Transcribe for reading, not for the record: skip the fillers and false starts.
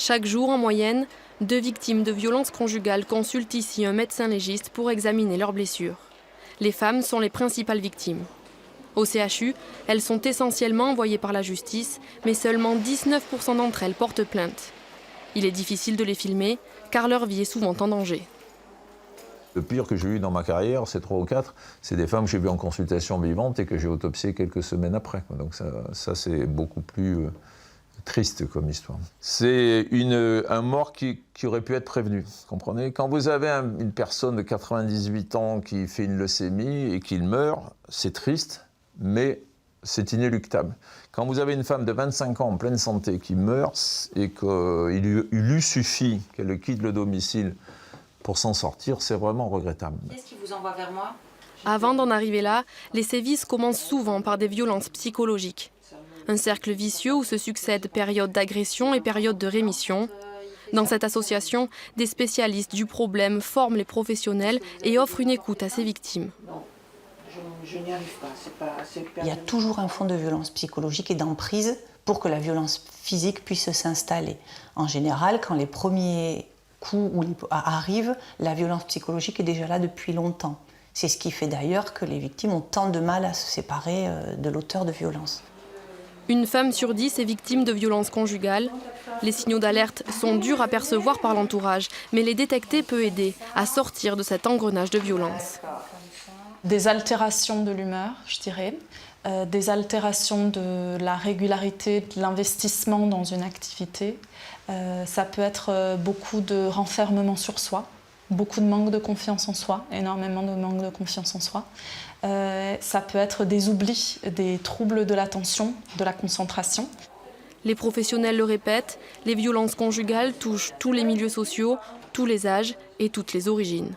Chaque jour, en moyenne, 2 victimes de violences conjugales consultent ici un médecin légiste pour examiner leurs blessures. Les femmes sont les principales victimes. Au CHU, elles sont essentiellement envoyées par la justice, mais seulement 19% d'entre elles portent plainte. Il est difficile de les filmer, car leur vie est souvent en danger. Le pire que j'ai eu dans ma carrière, c'est 3 ou 4, c'est des femmes que j'ai vues en consultation vivante et que j'ai autopsiées quelques semaines après. Donc ça c'est beaucoup plus triste comme histoire. C'est un mort qui aurait pu être prévenu, comprenez ? Quand vous avez une personne de 98 ans qui fait une leucémie et qu'il meurt, c'est triste, mais c'est inéluctable. Quand vous avez une femme de 25 ans en pleine santé qui meurt et qu'il lui suffit qu'elle quitte le domicile pour s'en sortir, c'est vraiment regrettable. Qu'est-ce qui vous envoie vers moi ? Avant d'en arriver là, les sévices commencent souvent par des violences psychologiques. Un cercle vicieux où se succèdent périodes d'agression et périodes de rémission. Dans cette association, des spécialistes du problème forment les professionnels et offrent une écoute à ces victimes. Je n'y arrive pas. Il y a toujours un fond de violence psychologique et d'emprise pour que la violence physique puisse s'installer. En général, quand les premiers coups arrivent, la violence psychologique est déjà là depuis longtemps. C'est ce qui fait d'ailleurs que les victimes ont tant de mal à se séparer de l'auteur de violence. Une femme sur 10 est victime de violences conjugales. Les signaux d'alerte sont durs à percevoir par l'entourage, mais les détecter peut aider à sortir de cet engrenage de violence. Des altérations de l'humeur, je dirais, des altérations de la régularité, de l'investissement dans une activité. Ça peut être beaucoup de renfermement sur soi, beaucoup de manque de confiance en soi, énormément de manque de confiance en soi. Ça peut être des oublis, des troubles de l'attention, de la concentration. Les professionnels le répètent, les violences conjugales touchent tous les milieux sociaux, tous les âges et toutes les origines.